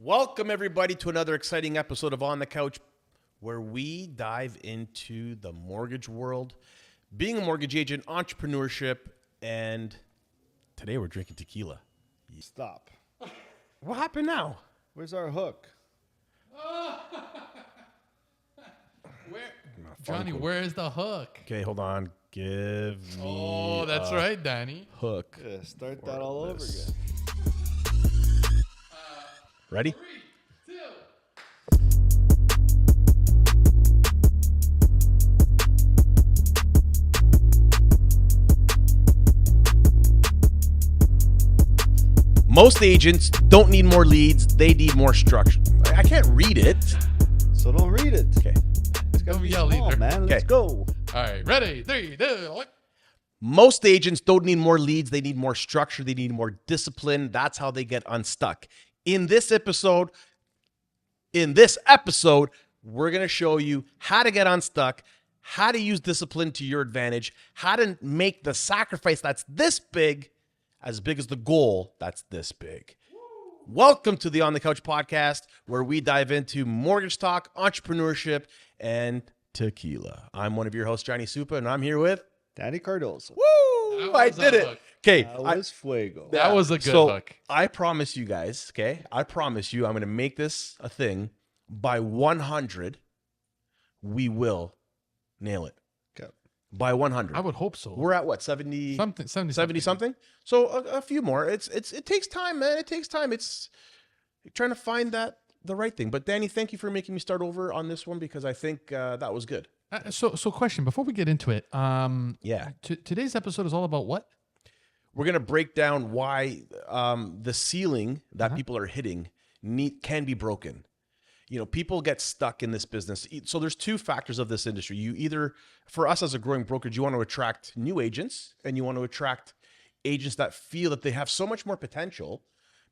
Welcome, everybody, to another exciting episode of On the Couch, where we dive into the mortgage world, being a mortgage agent, entrepreneurship, and today we're drinking tequila. Stop. What happened now? Where's our hook? Johnny, where is the hook? Okay, hold on. Give me Oh, that's right, Danny. hook. Yeah, start that all over this. again. Ready? 3, 2. Most agents don't need more leads. They need more structure. I can't read it. So don't read it. Okay. It's gotta Don't be yell small, either. man. Let's Okay. go. All right, ready? 3, 2, 1. Most agents don't need more leads. They need more structure. They need more discipline. That's how they get unstuck. In this episode, we're going to show you how to get unstuck, how to use discipline to your advantage, how to make the sacrifice that's this big as big as the goal that's this big. Welcome to the On the Couch podcast, where we dive into mortgage talk, entrepreneurship, and tequila. I'm one of your hosts, Johnny Supa, and I'm here with... Danny Cardoso. Woo! That I was did a it. hook. Okay. That was fuego. That was a good So hook. I promise you guys, okay? I promise you I'm going to make this a thing. By 100, we will nail it. Okay. By 100. I would hope so. We're at what, 70? Something, 70 70 something? So a few more. It takes time, man. It takes time. It's trying to find the right thing. But Danny, thank you for making me start over on this one because I think that was good. So question, before we get into it, Yeah. today's episode is all about what? We're going to break down why the ceiling that people are hitting can be broken. You know, people get stuck in this business. So there's two factors of this industry. You either, for us as a growing brokerage, you want to attract new agents and you want to attract agents that feel that they have so much more potential,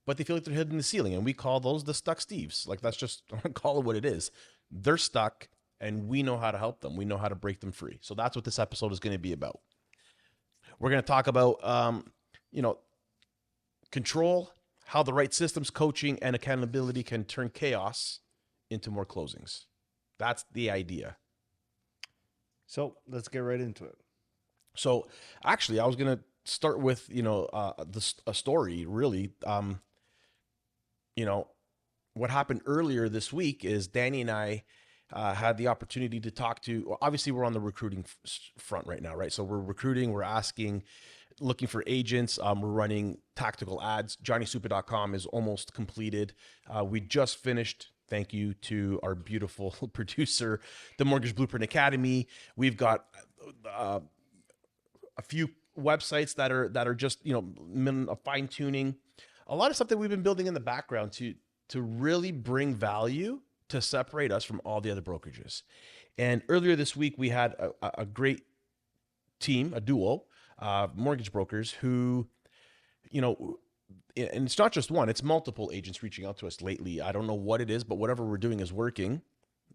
but they feel like they're hitting the ceiling. And we call those the stuck Steves. Like, that's just, I'm going to call it what it is. They're stuck and we know how to help them. We know how to break them free. So that's what this episode is going to be about. We're going to talk about, control, how the right systems, coaching, and accountability can turn chaos into more closings. That's the idea. So let's get right into it. So actually, I was going to start with, a story, really. What happened earlier this week is Danny and I had the opportunity to talk to, obviously we're on the recruiting front right now, right? So we're recruiting, we're asking, looking for agents. We're running tactical ads. JohnnySupa.com is almost completed. We just finished. Thank you to our beautiful producer, the Mortgage Blueprint Academy. We've got a few websites that are just fine tuning. A lot of stuff that we've been building in the background to really bring value to separate us from all the other brokerages. And earlier this week, we had a great team, a duo, mortgage brokers who, and it's not just one, it's multiple agents reaching out to us lately. I don't know what it is, but whatever we're doing is working.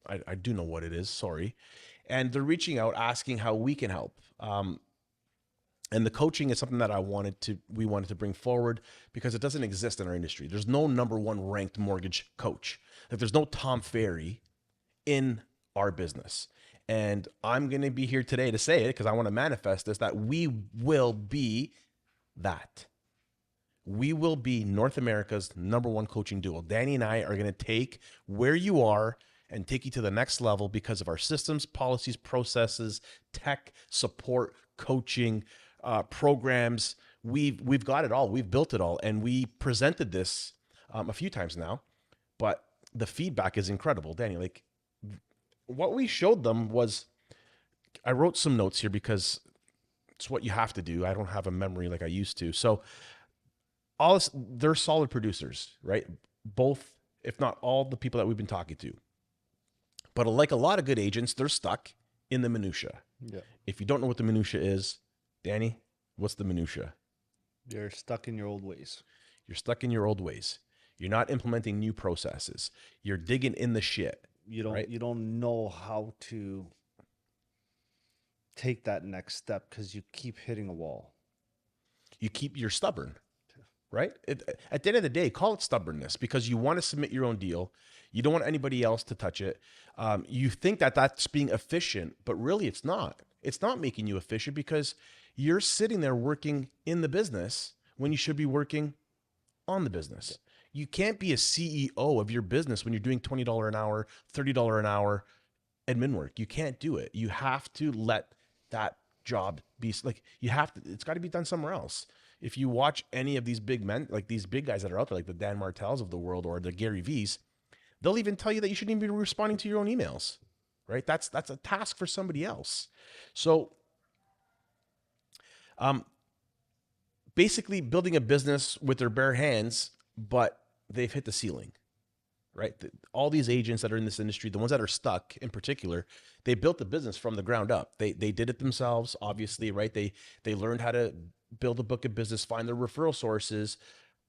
I do know what it is, sorry. And they're reaching out, asking how we can help. And the coaching is something that we wanted to bring forward because it doesn't exist in our industry. There's no number one ranked mortgage coach. Like, there's no Tom Ferry in our business. And I'm going to be here today to say it because I want to manifest this, that we will be that. We will be North America's number one coaching duo. Danny and I are going to take where you are and take you to the next level because of our systems, policies, processes, tech, support, coaching, programs. We've got it all. We've built it all. And we presented this a few times now, but the feedback is incredible. Danny, like, what we showed them was, I wrote some notes here because it's what you have to do. I don't have a memory like I used to. So they're solid producers, right? Both, if not all, the people that we've been talking to. But like a lot of good agents, they're stuck in the minutia. Yeah. If you don't know what the minutia is, Danny, what's the minutia? You're stuck in your old ways. You're stuck in your old ways. You're not implementing new processes. You're digging in the shit. You don't right? you don't know how to take that next step because you keep hitting a wall. You're stubborn. right? At the end of the day, call it stubbornness because you want to submit your own deal. You don't want anybody else to touch it. You think that that's being efficient, but really it's not. It's not making you efficient because you're sitting there working in the business when you should be working on the business. You can't be a CEO of your business when you're doing $20 an hour, $30 an hour admin work. You can't do it. You have to let that job be like, you have to, it's got to be done somewhere else. If you watch any of these big men, like these big guys that are out there, like the Dan Martells of the world or the Gary V's, they'll even tell you that you shouldn't even be responding to your own emails, right? That's a task for somebody else. So, basically building a business with their bare hands, but they've hit the ceiling, right? All these agents that are in this industry, the ones that are stuck in particular, they built the business from the ground up. They did it themselves, obviously, right? They learned how to build a book of business, find their referral sources,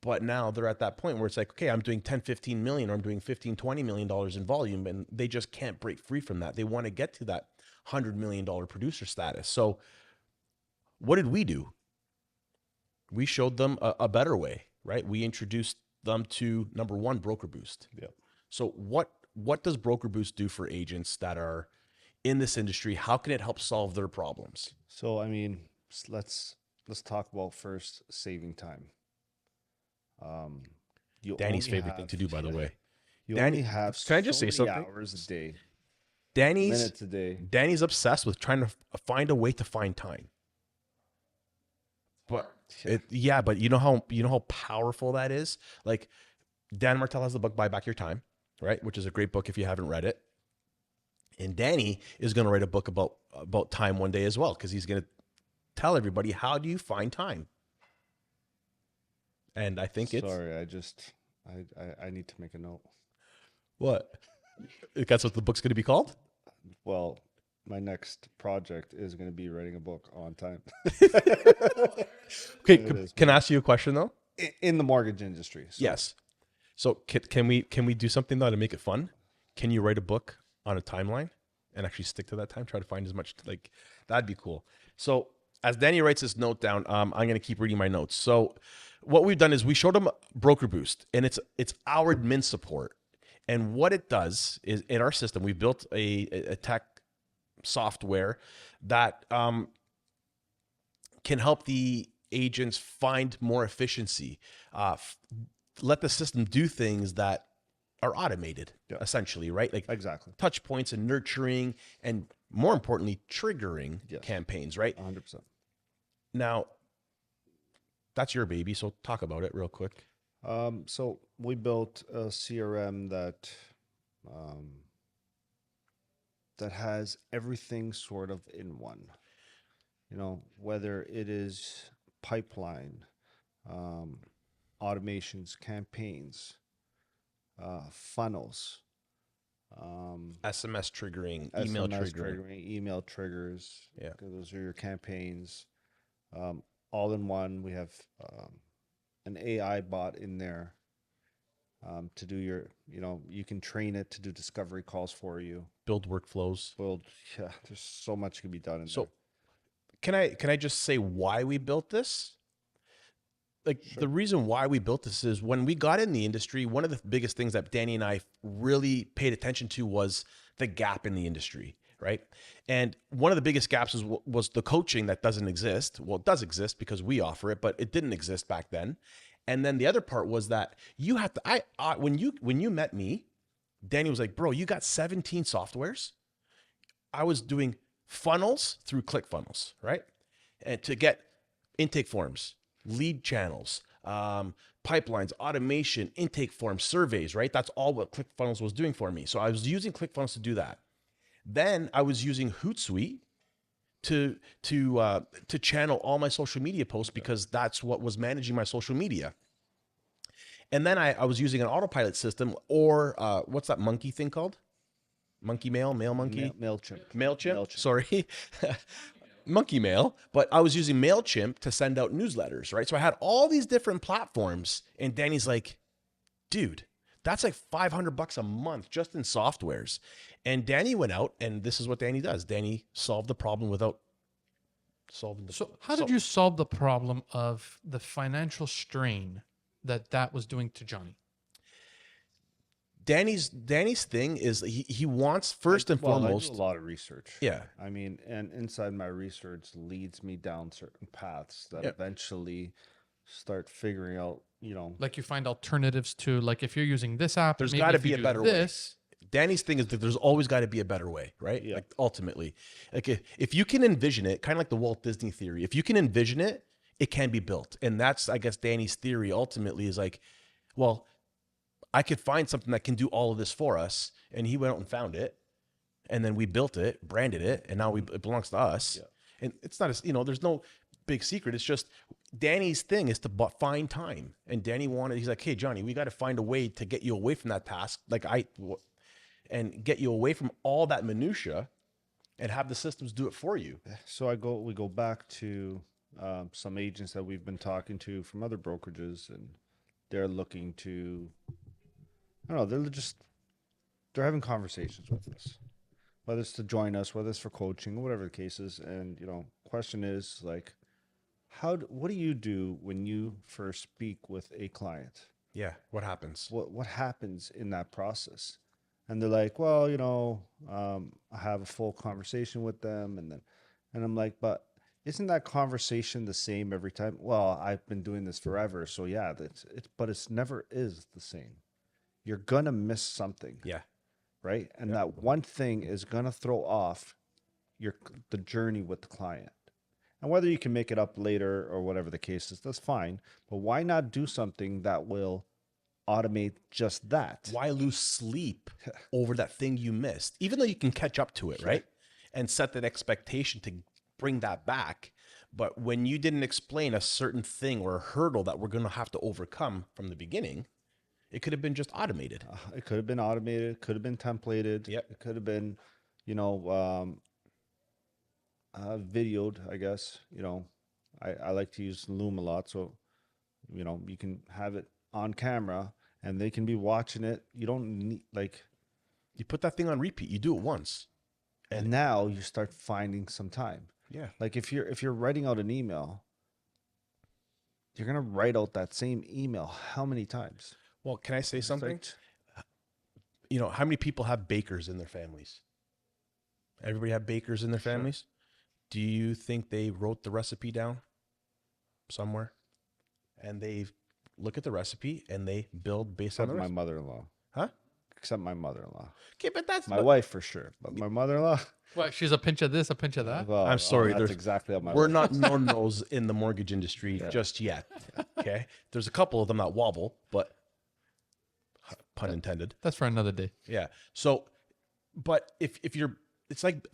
but now they're at that point where it's like, okay, I'm doing 10, 15 million, or I'm doing 15, 20 million dollars in volume, and they just can't break free from that. They want to get to that $100 million producer status. So what did we do? We showed them a better way, right? We introduced them to, number one, Broker Boost. Yeah. So what does Broker Boost do for agents that are in this industry? How can it help solve their problems? So I mean, let's talk about first saving time. You Danny's only favorite thing have- to do, by the way. You Danny, only have can I just so say many something? hours a day, Danny's minutes a day. Danny's obsessed with trying to find a way to find time. But but you know how powerful that is? Like Dan Martell has the book Buy Back Your Time, right? Which is a great book if you haven't read it. And Danny is going to write a book about time one day as well, because he's going to tell everybody, how do you find time? And I think Sorry, I need to make a note. what? That's what the book's going to be called? Well, my next project is going to be writing a book on time. Okay, It is, can I ask you a question though? In the mortgage industry. So Yes. So can we do something though to make it fun? Can you write a book on a timeline and actually stick to that time? Try to find as much, like, that'd be cool. So as Danny writes this note down, I'm going to keep reading my notes. So what we've done is we showed him Broker Boost, and it's our admin support. And what it does is, in our system, we built a tech software that can help the agents find more efficiency, let the system do things that are automated, essentially, right? Like exactly. touch points and nurturing, and more importantly, triggering campaigns, right? 100%. Now, that's your baby, so talk about it real quick. So we built a CRM that has everything sort of in one. You know, whether it is pipeline, automations, campaigns, funnels, SMS triggering, email SMS triggering. email triggers. Yeah. 'Cause those are your campaigns. All in one. We have an AI bot in there to do your, you can train it to do discovery calls for you. Build workflows. There's so much can be done in So there. can I just say why we built this? Like, the reason why we built this is, when we got in the industry, one of the biggest things that Danny and I really paid attention to was the gap in the industry, right? And one of the biggest gaps was the coaching that doesn't exist. Well, it does exist because we offer it, but it didn't exist back then. And then the other part was that you have to, when you met me, Danny was like, bro, you got 17 softwares. I was doing funnels through ClickFunnels, right? And to get intake forms, lead channels, pipelines, automation, intake forms, surveys, right? That's all what ClickFunnels was doing for me. So I was using ClickFunnels to do that. Then I was using Hootsuite to channel all my social media posts, because that's what was managing my social media. And then I was using an autopilot system, or what's that monkey thing called? Monkey Mail, Mail Monkey? MailChimp. Sorry. Monkey Mail. But I was using MailChimp to send out newsletters, right? So I had all these different platforms, and Danny's like, dude, that's like $500 a month just in softwares. And Danny went out, and this is what Danny does. Danny solved the problem without solving the So how did you solve the problem of the financial strain that was doing to Johnny? Danny's thing is he wants first and I foremost. do a lot of research. Yeah. I mean, and inside my research leads me down certain paths that Yeah. eventually start figuring out, Like you find alternatives to, like if you're using this app, There's maybe gotta if you be a do better way. this. Danny's thing is that there's always got to be a better way, right? Yeah. Like ultimately, like if you can envision it, kind of like the Walt Disney theory, if you can envision it, it can be built. And that's, I guess, Danny's theory ultimately is like, well, I could find something that can do all of this for us. And he went out and found it. And then we built it, branded it, and now it belongs to us. Yeah. And it's not, there's no big secret. It's just Danny's thing is to find time. And Danny he's like, hey, Johnny, we got to find a way to get you away from that task. And get you away from all that minutia and have the systems do it for you. So we go back to some agents that we've been talking to from other brokerages, and they're looking to, I don't know, they're having conversations with us, whether it's to join us, whether it's for coaching, whatever the case is. And, question is like, what do you do when you first speak with a client? Yeah. What happens? What happens in that process? And they're like, well, I have a full conversation with them. And I'm like, but isn't that conversation the same every time? Well, I've been doing this forever. So yeah, but it's never is the same. You're going to miss something. Yeah. Right. And that one thing is going to throw off the journey with the client. And whether you can make it up later or whatever the case is, that's fine. But why not do something that will automate just that? Why lose sleep over that thing you missed, even though you can catch up to it, right? And set that expectation to bring that back. But when you didn't explain a certain thing or a hurdle that we're going to have to overcome from the beginning, it could have been just automated. It could have been automated. Could have been templated. Yep. It could have been, videoed, I guess. I like to use Loom a lot. So, you can have it on camera and they can be watching it. You don't need You put that thing on repeat. You do it once. and now you start finding some time. Yeah. Like if you're writing out an email, you're going to write out that same email how many times? Well, can I say It's something? like, How many people have bakers in their families? Everybody have bakers in their families? Do you think they wrote the recipe down somewhere? And they look at the recipe and they build based on except the my recipe? mother-in-law. Huh? Except my mother-in-law. Okay, but that's My wife for sure, but my mother-in-law. What? She's a pinch of this, a pinch of that. Well, I'm sorry, that's there's- exactly how my we're wife not known those in the mortgage industry just yet. Okay. There's a couple of them that wobble, but pun intended. That's for another day. Yeah. So, but if you're, it's like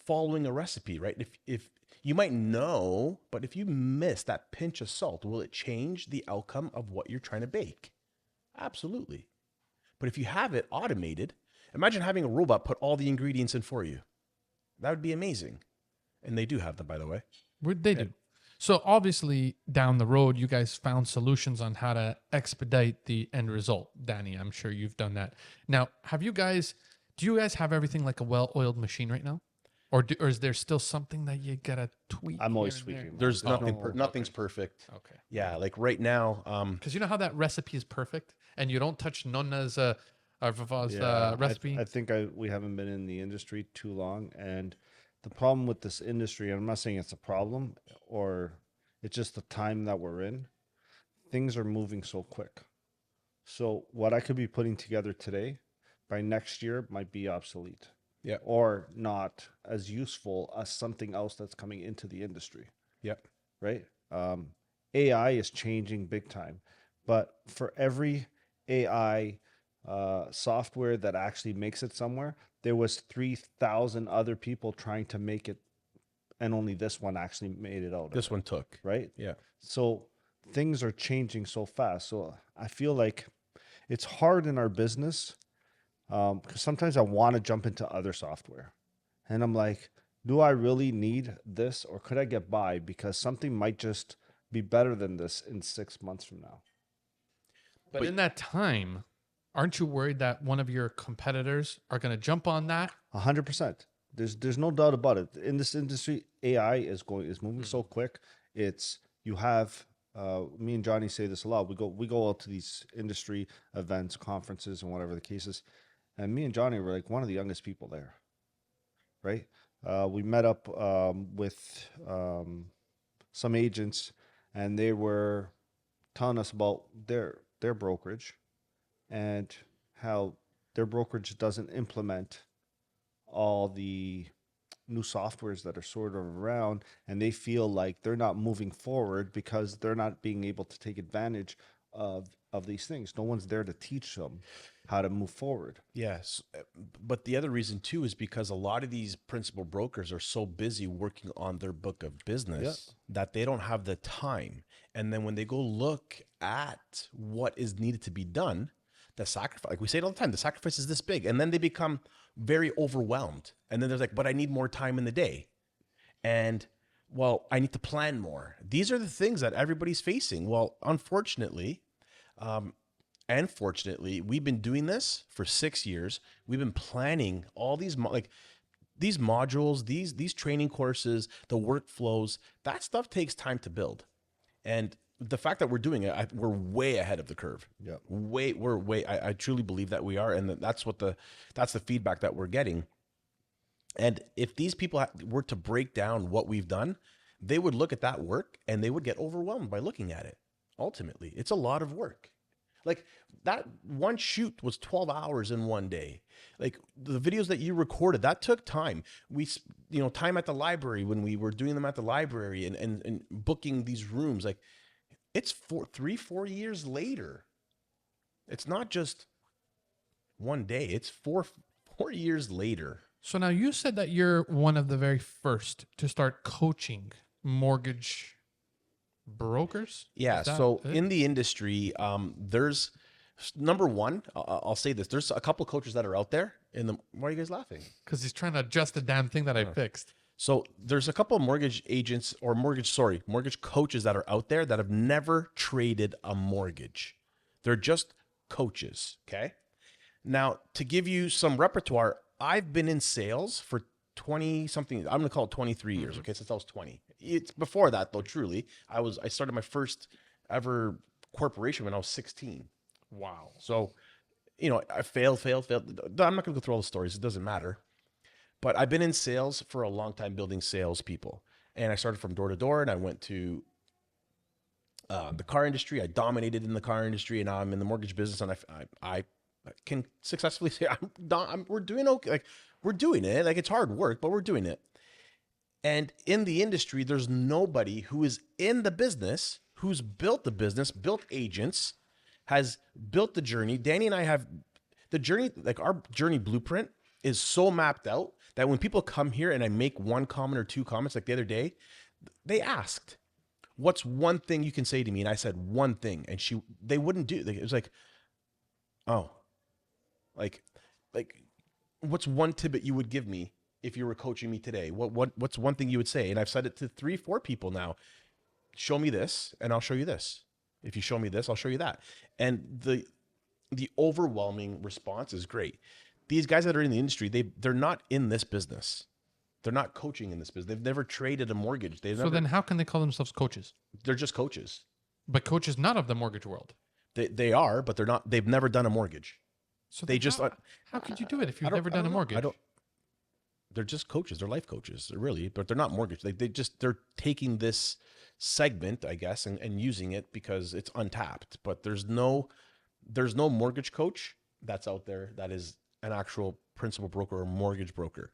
following a recipe, right? If you might know, but if you miss that pinch of salt, will it change the outcome of what you're trying to bake? Absolutely. But if you have it automated, imagine having a robot put all the ingredients in for you. That would be amazing. And they do have them, by the way. They do. So obviously down the road, you guys found solutions on how to expedite the end result. Danny, I'm sure you've done that. Now, do you guys have everything like a well-oiled machine right now? Or is there still something that you gotta tweak? I'm always here and there? tweaking. There's nothing. No, Nothing's perfect. Okay. Yeah, like right now. Because you know how that recipe is perfect, and you don't touch Nonna's recipe. I think we haven't been in the industry too long, and the problem with this industry, and I'm not saying it's a problem or it's just the time that we're in, things are moving so quick. So what I could be putting together today, by next year might be obsolete. Yeah. Or not as useful as something else that's coming into the industry. Yep. Right? AI is changing big time, but for every AI software that actually makes it somewhere, there was 3,000 other people trying to make it, and only this one actually made it out. This one took. Right? Yeah. So things are changing so fast. So I feel like it's hard in our business because sometimes I want to jump into other software, and I'm like, do I really need this, or could I get by because something might just be better than this in 6 months from now? But in that time, aren't you worried that one of your competitors are going to jump on that? 100%. There's no doubt about it. In this industry, AI is moving so quick. You have me and Johnny say this a lot. We go out to these industry events, conferences, and whatever the case is. And me and Johnny were like one of the youngest people there, right? We met up with some agents, and they were telling us about their brokerage and how their brokerage doesn't implement all the new softwares that are sort of around, and they feel like they're not moving forward because they're not being able to take advantage of these things. No one's there to teach them how to move forward. Yes. But the other reason too is because a lot of these principal brokers are so busy working on their book of business that they don't have the time. And then when they go look at what is needed to be done, the sacrifice, like we say it all the time, the sacrifice is this big. And then they become very overwhelmed. And then there's like, but I need more time in the day. And well, I need to plan more. These are the things that everybody's facing. Well, unfortunately, and fortunately, we've been doing this for 6 years. We've been planning all these these modules, these training courses, the workflows. That stuff takes time to build, and the fact that we're doing it, we're way ahead of the curve. Yeah, We're way. I truly believe that we are, and that's the feedback that we're getting. And if these people were to break down what we've done, they would look at that work and they would get overwhelmed by looking at it. Ultimately, it's a lot of work. Like that one shoot was 12 hours in one day. Like the videos that you recorded, that took time. We, time at the library when we were doing them at the library and booking these rooms. Like it's 4 years later. It's not just one day. It's 4 years later. So now you said that you're one of the very first to start coaching mortgage brokers. Yeah. Is that So it? in the industry, there's number one, I'll say this. There's a couple coaches that are out there why are you guys laughing? Because he's trying to adjust the damn thing that I fixed. So there's a couple of mortgage agents or mortgage coaches that are out there that have never traded a mortgage. They're just coaches. Okay. Now to give you some repertoire, I've been in sales for 20 something. I'm going to call it 23 years. Okay. Since I was 20. It's before that though. Truly. I started my first ever corporation when I was 16. Wow. So, I failed. I'm not going to go through all the stories. It doesn't matter. But I've been in sales for a long time, building salespeople. And I started from door to door, and I went to the car industry. I dominated in the car industry, and now I'm in the mortgage business. And I can successfully say we're doing okay. Like we're doing it. Like it's hard work, but we're doing it. And in the industry, there's nobody who is in the business, who's built the business, built agents, has built the journey. Danny and I have the journey, like our journey blueprint is so mapped out that when people come here and I make one comment or two comments, like the other day, they asked, what's one thing you can say to me? And I said one thing, and they wouldn't do it. It was like, oh, like what's one tidbit you would give me if you were coaching me today? What's one thing you would say? And I've said it to 3-4 people now. Show me this and I'll show you this. If you show me this, I'll show you that. And the overwhelming response is great. These guys that are in the industry, they're not in this business. They're not coaching in this business. They've never traded a mortgage. Then how can they call themselves coaches? They're just coaches. But coaches not of the mortgage world. They are, but they're not. They've never done a mortgage. So They just how could you do it if you've I don't- never I done a don't know. mortgage? They're just coaches. They're life coaches, really, but they're not mortgage. They're taking this segment, I guess, and using it because it's untapped. But there's no mortgage coach that's out there that is an actual principal broker or mortgage broker.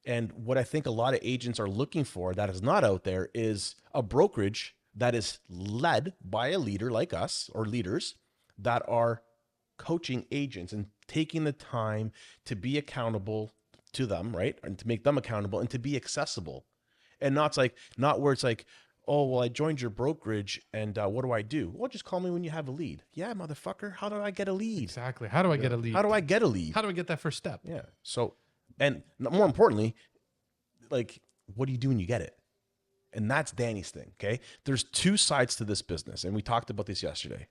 And what I think a lot of agents are looking for that is not out there is a brokerage that is led by a leader like us, or leaders that are coaching agents and taking the time to be accountable to them, right? And to make them accountable and to be accessible. And not where it's like, oh, well, I joined your brokerage and what do I do? Well, just call me when you have a lead. Yeah, motherfucker. How do I get a lead? Exactly. How do I get a lead? How do I get a lead? How do I get that first step? Yeah. So, and more importantly, like, what do you do when you get it? And that's Danny's thing. Okay. There's two sides to this business. And we talked about this yesterday.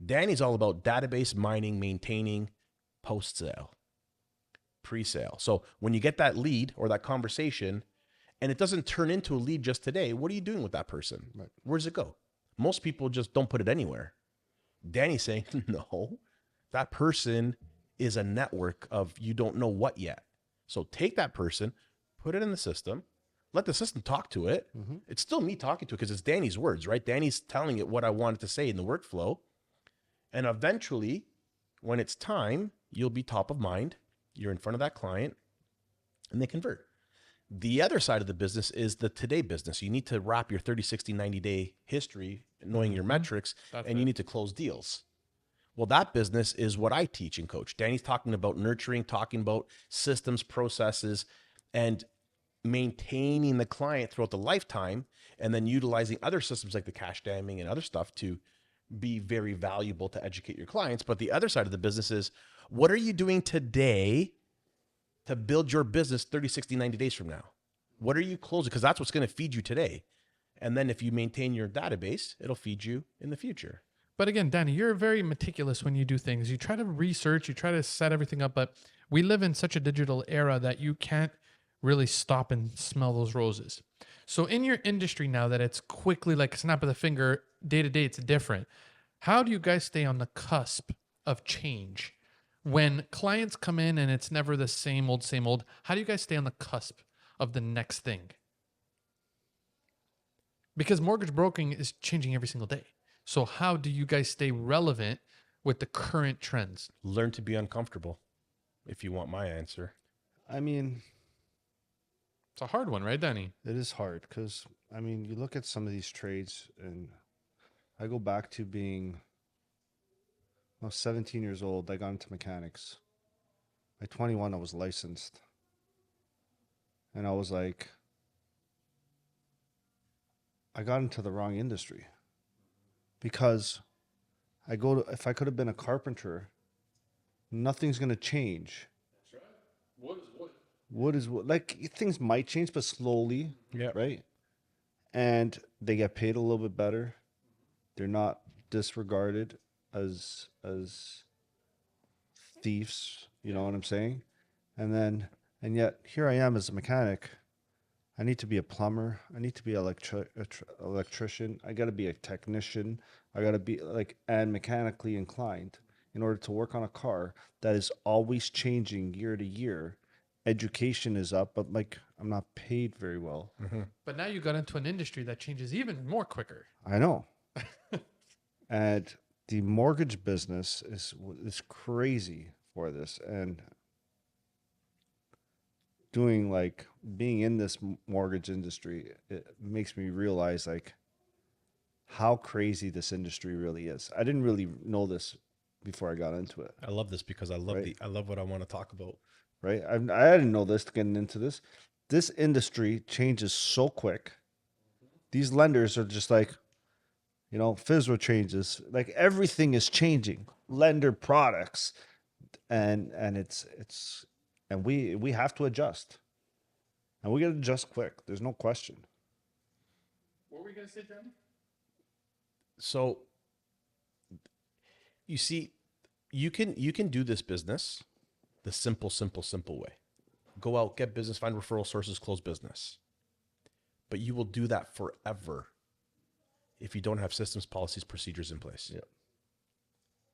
Danny's all about database mining, maintaining, post-sale, pre-sale. So when you get that lead or that conversation and it doesn't turn into a lead just today, what are you doing with that person? Right. Where does it go? Most people just don't put it anywhere. Danny's saying, no, that person is a network of you don't know what yet. So take that person, put it in the system, let the system talk to it. It's still me talking to it because it's Danny's words, right? Danny's telling it what I wanted to say in the workflow. And eventually, when it's time, you'll be top of mind. You're in front of that client and they convert. The other side of the business is the today business. You need to wrap your 30, 60, 90-day history, knowing your metrics, and you need to close deals. Well, that business is what I teach and coach. Danny's talking about nurturing, talking about systems, processes, and maintaining the client throughout the lifetime, and then utilizing other systems like the cash damming and other stuff to be very valuable to educate your clients. But the other side of the business is, what are you doing today to build your business 30, 60, 90 days from now? What are you closing? Because that's what's going to feed you today. And then if you maintain your database, it'll feed you in the future. But again, Danny, you're very meticulous when you do things. You try to research, you try to set everything up, but we live in such a digital era that you can't really stop and smell those roses. So in your industry now that it's quickly like a snap of the finger, day to day, it's different. How do you guys stay on the cusp of change? When clients come in and it's never the same old, how do you guys stay on the cusp of the next thing? Because mortgage broking is changing every single day. So how do you guys stay relevant with the current trends? Learn to be uncomfortable, if you want my answer. I mean, It's a hard one, right, Danny? it is hard because, I mean, you look at some of these trades, and I go back to being, I was 17 years old. I got into mechanics. At 21, I was licensed. And I was like, I got into the wrong industry. Because if I could have been a carpenter, nothing's going to change. That's right. Wood is wood. Wood is wood. Like, things might change, but slowly. Yeah. Right? And they get paid a little bit better. They're not disregarded as thieves, you know what I'm saying? And yet here I am as a mechanic. I need to be a plumber. I need to be an electrician. I got to be a technician. I got to be and mechanically inclined in order to work on a car that is always changing year to year. Education is up, but I'm not paid very well. But now you got into an industry that changes even more quicker. I know. And the mortgage business is crazy for this, and being in this mortgage industry, it makes me realize how crazy this industry really is. I didn't really know this before I got into it. I love this because I love Right. I love what I want to talk about. Right? I didn't know this getting into this. This industry changes so quick. These lenders are just FSBA changes. Everything is changing. Lender products, and we have to adjust, and we got to adjust quick. There's no question. What were you gonna say, Danny? So you see, you can do this business the simple way. Go out, get business, find referral sources, close business. But you will do that forever if you don't have systems, policies, procedures in place. Yeah.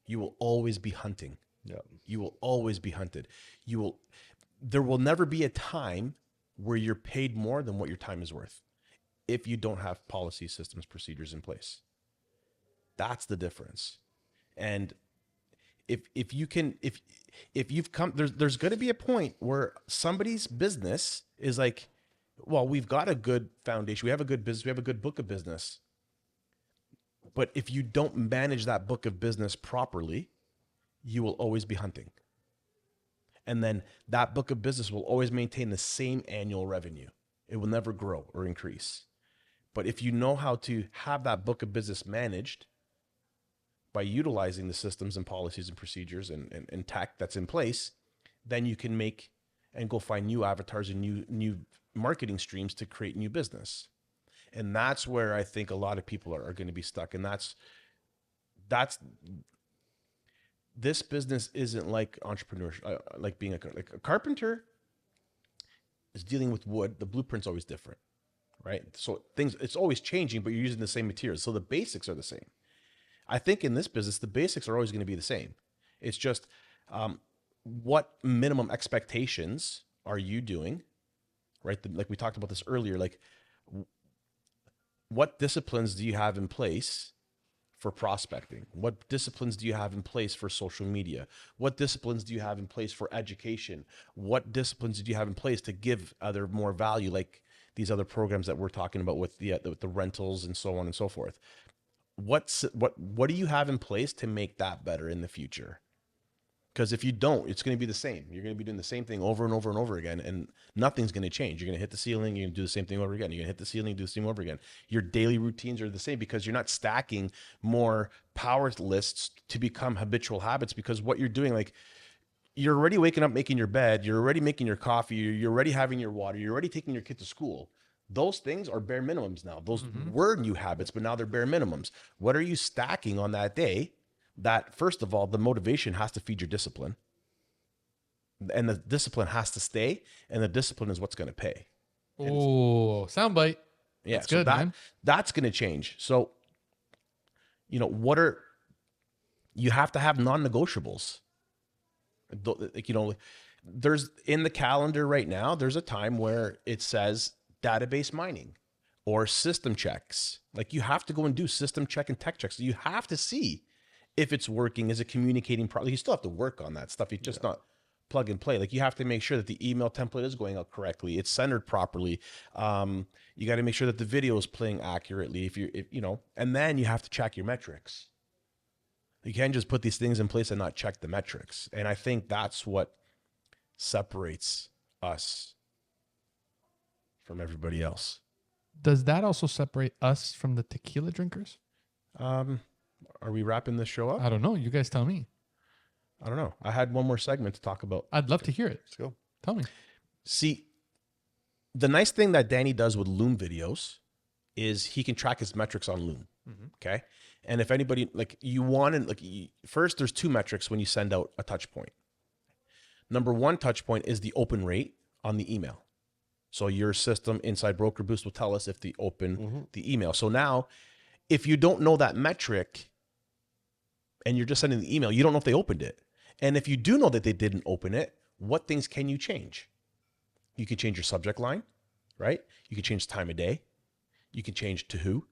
You will always be hunting. Yeah. You will always be hunted. There will never be a time where you're paid more than what your time is worth if you don't have policy, systems, procedures in place. That's the difference. And if you've come, there's going to be a point where somebody's business is like, well, we've got a good foundation. We have a good business. We have a good book of business. But if you don't manage that book of business properly, you will always be hunting. And then that book of business will always maintain the same annual revenue. It will never grow or increase. But if you know how to have that book of business managed by utilizing the systems and policies and procedures and tech that's in place, then you can make and go find new avatars and new marketing streams to create new business. And that's where I think a lot of people are going to be stuck. And that's this business isn't like entrepreneurship, like being a carpenter is dealing with wood. The blueprint's always different, right? So it's always changing, but you're using the same materials. So the basics are the same. I think in this business, the basics are always going to be the same. It's just what minimum expectations are you doing, right? Like we talked about this earlier, like what disciplines do you have in place for prospecting? What disciplines do you have in place for social media? What disciplines do you have in place for education? What disciplines do you have in place to give other more value, like these other programs that we're talking about with the rentals and so on and so forth? What do you have in place to make that better in the future? Because if you don't, it's going to be the same. You're going to be doing the same thing over and over and over again, and nothing's going to change. You're going to hit the ceiling, you're going to do the same thing over again. You're going to hit the ceiling, do the same over again. Your daily routines are the same because you're not stacking more power lists to become habitual habits. Because what you're doing, like you're already waking up, making your bed, you're already making your coffee, you're already having your water, you're already taking your kid to school. Those things are bare minimums now. Those were new habits, but now they're bare minimums. What are you stacking on that day? That, first of all, the motivation has to feed your discipline, and the discipline has to stay, and the discipline is what's going to pay. Oh, soundbite. Yeah, That's so good, man. that's going to change. So, you have to have non-negotiables. Like, there's in the calendar right now, there's a time where it says database mining or system checks. Like you have to go and do system check and tech checks. You have to see if it's working, is it communicating properly? You still have to work on that stuff. It's just not plug and play. Like you have to make sure that the email template is going out correctly. It's centered properly. You got to make sure that the video is playing accurately. And then you have to check your metrics. You can't just put these things in place and not check the metrics. And I think that's what separates us from everybody else. Does that also separate us from the tequila drinkers? Are we wrapping this show up? I don't know. You guys tell me. I don't know. I had one more segment to talk about. I'd love to hear it. Let's go. Tell me. See, the nice thing that Danny does with Loom videos is he can track his metrics on Loom. Okay. And if anybody, like you want to, first there's two metrics when you send out a touch point. Number one touch point is the open rate on the email. So your system inside Broker Boost will tell us if they open the email. So now if you don't know that metric and you're just sending the email, you don't know if they opened it. And if you do know that they didn't open it, what things can you change? You can change your subject line, right? You can change time of day. You can change to who,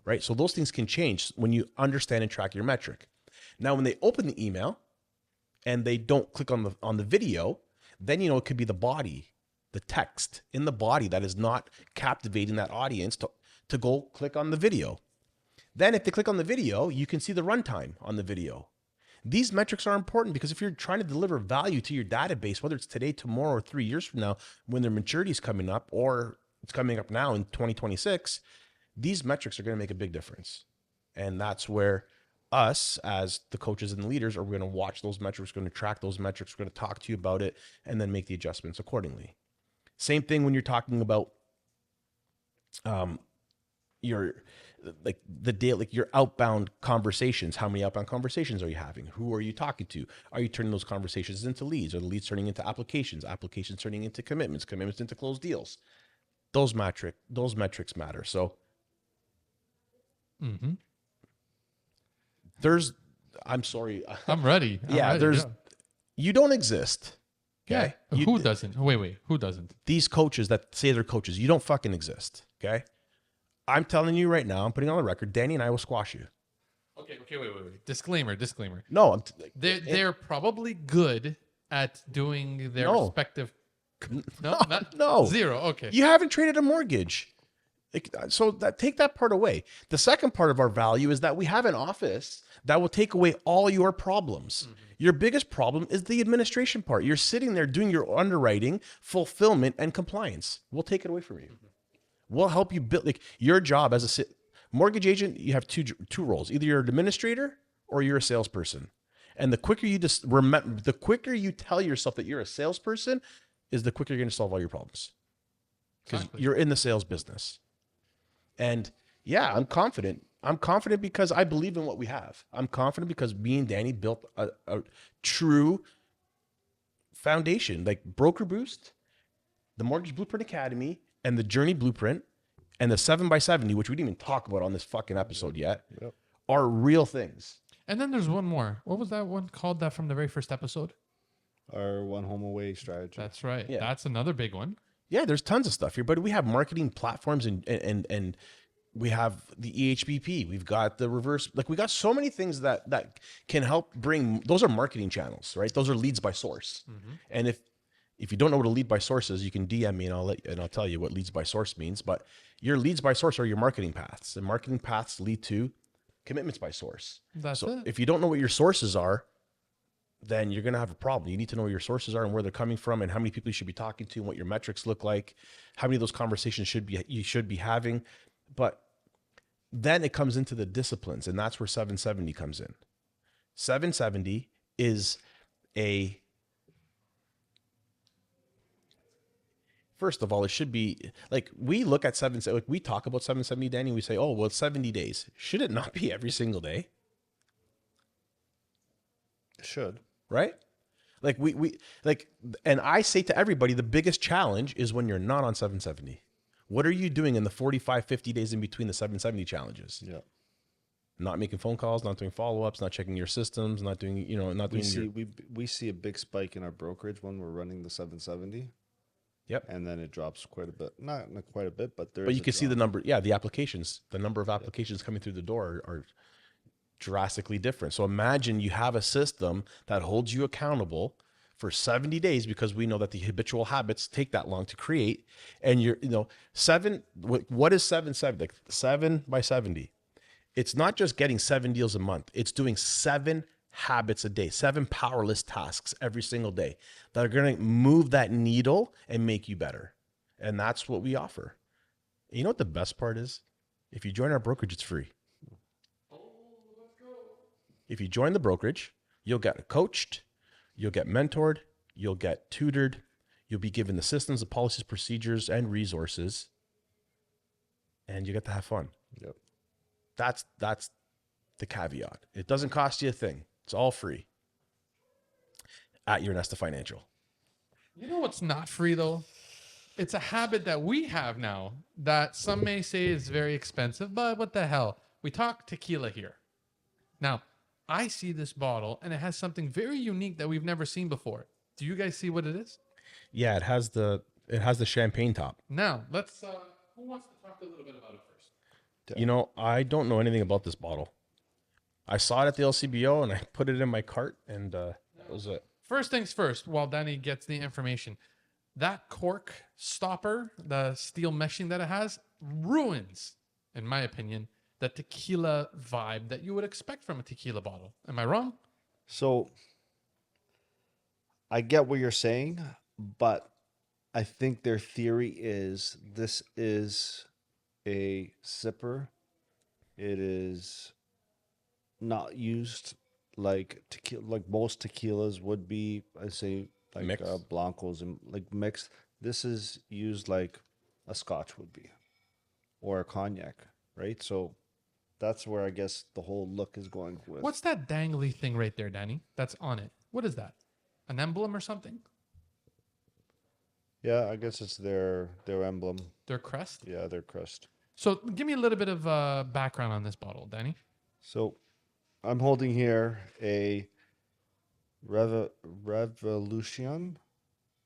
right? So those things can change when you understand and track your metric. Now, when they open the email and they don't click on the video, then it could be the body, the text in the body that is not captivating that audience to go click on the video. Then if they click on the video, you can see the runtime on the video. These metrics are important because if you're trying to deliver value to your database, whether it's today, tomorrow, or 3 years from now, when their maturity is coming up, or it's coming up now in 2026, these metrics are going to make a big difference. And that's where us as the coaches and the leaders are going to watch those metrics, going to track those metrics, we're going to talk to you about it, and then make the adjustments accordingly. Same thing when you're talking about your outbound conversations. How many outbound conversations are you having? Who are you talking to? Are you turning those conversations into leads? Are the leads turning into applications? Applications turning into commitments? Commitments into closed deals? Those metrics matter. So I'm sorry. I'm ready. You don't exist. Okay. Yeah. Who doesn't? Wait. Who doesn't? These coaches that say they're coaches, you don't fucking exist. Okay. I'm telling you right now, I'm putting on the record, Danny and I will squash you. Okay. Wait. Disclaimer. No, they're probably good at doing their respective. No. Zero. Okay. You haven't traded a mortgage. So take that part away. The second part of our value is that we have an office that will take away all your problems. Your biggest problem is the administration part. You're sitting there doing your underwriting, fulfillment, and compliance. We'll take it away from you. We'll help you build your job as a mortgage agent. You have two roles. Either you're an administrator or you're a salesperson. And the quicker you tell yourself that you're a salesperson is the quicker you're going to solve all your problems. Because you're in the sales business. And yeah, I'm confident. I'm confident because I believe in what we have. I'm confident because me and Danny built a true foundation. Like Broker Boost, the Mortgage Blueprint Academy, and the Journey Blueprint and the 7x70, which we didn't even talk about on this fucking episode yet, Yep. are real things. And then there's one more. What was that one called? That from the very first episode. Our one home away strategy. That's right. Yeah. That's another big one. Yeah, there's tons of stuff here, but we have marketing platforms and we have the EHBP. We've got the reverse, like we got so many things that can help bring. Those are marketing channels, right? Those are leads by source. And if you don't know what a lead by source is, you can DM me and I'll tell you what leads by source means. But your leads by source are your marketing paths, and marketing paths lead to commitments by source. That's So it. if you don't know what your sources are, then you're going to have a problem. You need to know where your sources are and where they're coming from and how many people you should be talking to and what your metrics look like, how many of those conversations you should be having. But then it comes into the disciplines, and that's where 770 comes in. 770 is first of all, it should be like we look at 770, like we talk about 770, Danny, we say, oh, well, it's 70 days. Should it not be every single day? It should. Right? Like we like, and I say to everybody, the biggest challenge is when you're not on 770. What are you doing in the 45, 50 days in between the 770 challenges? Yeah. Not making phone calls, not doing follow-ups, not checking your systems, not doing, not We doing see we see a big spike in our brokerage when we're running the 770. Yep. And then it drops quite a bit. Not quite a bit, but But you can see the number, the applications, the number of applications coming through the door are drastically different. So imagine you have a system that holds you accountable for 70 days, because we know that the habitual habits take that long to create. And what is 770? Like 7x70. It's not just getting 7 deals a month. It's doing 7 habits a day, 7 powerless tasks every single day that are going to move that needle and make you better. And that's what we offer. You know what the best part is? If you join our brokerage, it's free. If you join the brokerage, you'll get coached, you'll get mentored, you'll get tutored, you'll be given the systems, the policies, procedures, and resources, and you get to have fun. Yep. That's the caveat. It doesn't cost you a thing. It's all free at your Nesta Financial. You know what's not free though? It's a habit that we have now that some may say is very expensive, but what the hell? We talk tequila here. Now, I see this bottle and it has something very unique that we've never seen before. Do you guys see what it is? Yeah, it has the champagne top. Now, let's who wants to talk a little bit about it first? I don't know anything about this bottle. I saw it at the LCBO and I put it in my cart, and that was it. First things first, while Danny gets the information, that cork stopper, the steel meshing that it has, ruins, in my opinion, the tequila vibe that you would expect from a tequila bottle. Am I wrong? So I get what you're saying, but I think their theory is this is a sipper. It is not used like tequila, like most tequilas would be. I say like Mixed. blancos and like mixed. This is used like a scotch would be, or a cognac, right? So that's where I guess the whole look is going with. What's that dangly thing right there, Danny? That's on it. What is that? An emblem or something? Yeah, I guess it's their emblem. Their crest? Yeah, their crest. So give me a little bit of background on this bottle, Danny. So I'm holding here a Revolution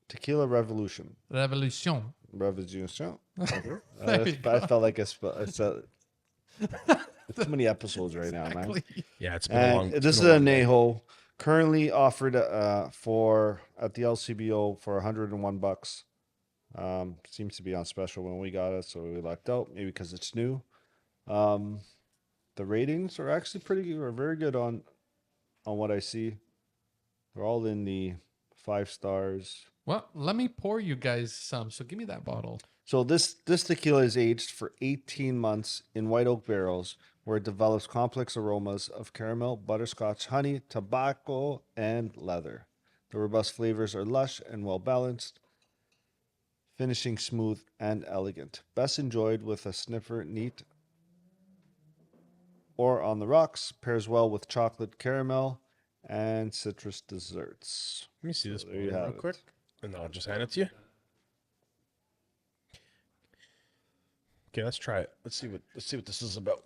Tequila Revolution. Revolution. Revolution. There you I felt like it's too many episodes right now, man. Exactly. Yeah, it's been a long. And this is a Neho, currently offered for at the LCBO for $101. Seems to be on special when we got it, so we lucked out. Maybe because it's new. The ratings are actually very good on what I see. They're all in the 5 stars. Well, let me pour you guys some. So give me that bottle. So this tequila is aged for 18 months in white oak barrels, where it develops complex aromas of caramel, butterscotch, honey, tobacco, and leather. The robust flavors are lush and well balanced, finishing smooth and elegant. Best enjoyed with a sniffer neat or on the rocks. Pairs well with chocolate, caramel, and citrus desserts. Let me see this there you real have it. quick, and I'll just hand it to you. Okay, let's try it. Let's see what this is about.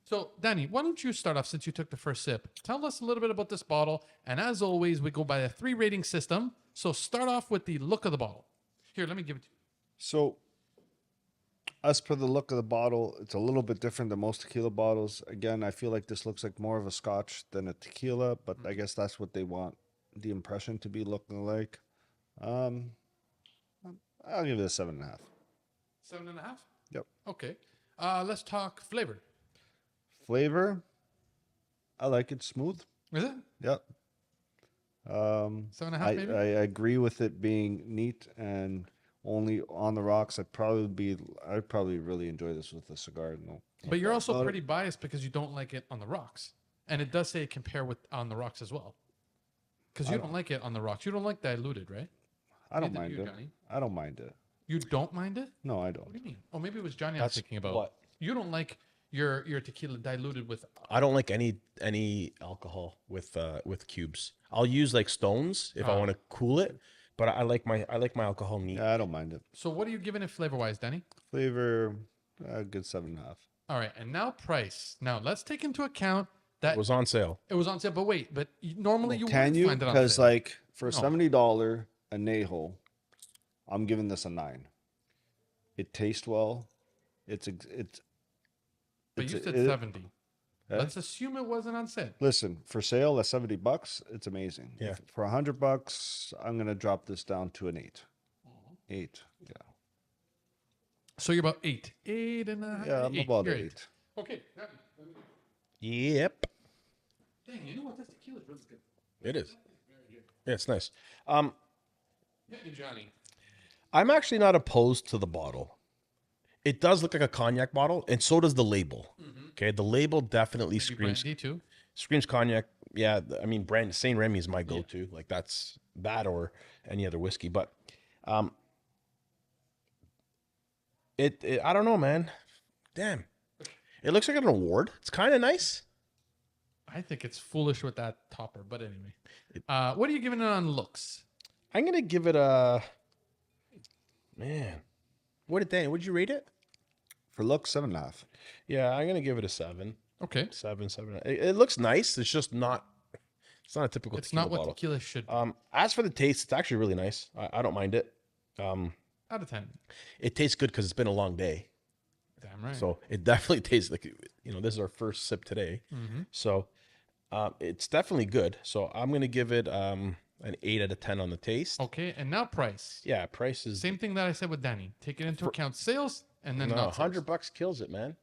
So, Danny, why don't you start off since you took the first sip? Tell us a little bit about this bottle. And as always, we go by a 3 rating system. So, start off with the look of the bottle. Here, let me give it to you. So, as per the look of the bottle, it's a little bit different than most tequila bottles. Again, I feel like this looks like more of a scotch than a tequila, but I guess that's what they want the impression to be looking like. I'll give it a 7.5. 7.5? Yep. Okay. Let's talk flavor. Flavor, I like it smooth. Is it? Yep. 7.5 maybe? I agree with it being neat and only on the rocks. I'd probably really enjoy this with a cigar. No, But you're also about it. pretty biased because you don't like it on the rocks. And it does say compare with on the rocks as well. Because you don't like it on the rocks. You don't like diluted, right? I don't Neither mind do you, it. Johnny. I don't mind it. You don't mind it? No, I What don't. do you mean? Oh, maybe it was Johnny I was That's thinking about. what? You don't like your tequila diluted with. I don't like any alcohol with cubes. I'll use like stones if I want to cool it, but I like my alcohol neat. Yeah, I don't mind it. So what are you giving it flavor wise, Danny? Flavor, a good 7.5. All right, and now price. Now let's take into account that It was on sale. sale. But wait, normally you Can wouldn't you? find it on Because sale. like for No. $70 añejo, I'm giving this a 9. It tastes well. It's. But you it's- said it- 70. Eh? Let's assume it wasn't on sale. Listen, for sale at $70, it's amazing. Yeah. For $100, I'm gonna drop this down to an 8. 8. Yeah. So you're about 8. 8.5. Yeah, I'm about You're 8. Okay. Yep, Dang, you know what? This tequila is really good. it is. Yeah, it's nice. Hit me, Johnny. I'm actually not opposed to the bottle. It does look like a cognac bottle, and so does the label. Okay, the label definitely Maybe screams brandy too. cognac. Yeah, I mean, brand Saint Remy is my go-to. Like that's that or any other whiskey. But it I don't know, man. Damn, it looks like an award. It's kind of nice. I think it's foolish with that topper, but anyway. What are you giving it on looks? I'm gonna give it a man. What'd you rate it? For looks, 7.5. Yeah, I'm gonna give it a 7. Okay. 7. It looks nice. It's just not. It's not a typical. It's tequila not what bottle. tequila should be. As for the taste, it's actually really nice. I don't mind it. Out of 10. It tastes good because it's been a long day. Damn right. So it definitely tastes like, this is our first sip today. So it's definitely good. So I'm going to give it an 8 out of 10 on the taste. Okay, and now price. Yeah, price is Same thing that I said with Danny. Take it into account sales and then no, not sales. $100 kills it, man.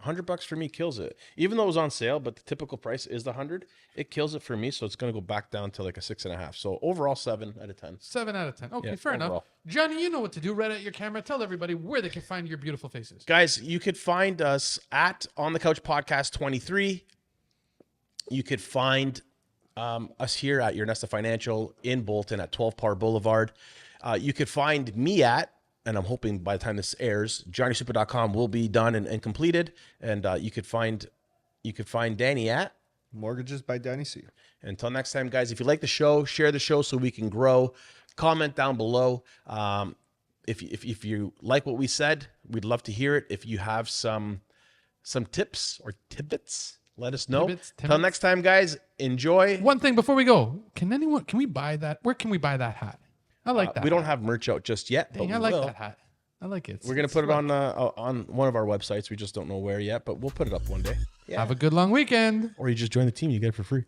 $100 for me kills it. Even though it was on sale, but the typical price is the 100, it kills it for me. So it's going to go back down to like a 6.5. So overall, 7 out of 10. 7 out of 10. Okay, Yeah, fair enough. overall. Johnny, you know what to do. Right at your camera. Tell everybody where they can find your beautiful faces. Guys, you could find us at On the Couch Podcast 23. You could find us here at Your Nesta Financial in Bolton at 12 Par Boulevard. You could find me at, and I'm hoping by the time this airs, johnnysuper.com will be done and completed. And you could find Danny at. Mortgages by Danny C. Until next time, guys, if you like the show, share the show so we can grow. Comment down below. If you like what we said, we'd love to hear it. If you have some tips or tidbits, let us know. Tidbits, Until tidbits. next time, guys, enjoy. One thing before we go. Can we buy that? Where can we buy that hat? I like that. We don't hat. have merch out just yet, but Dang, we I like will. that hat. I like it. We're gonna put it on one of our websites. We just don't know where yet, but we'll put it up one day. Yeah. Have a good long weekend. Or you just join the team, you get it for free.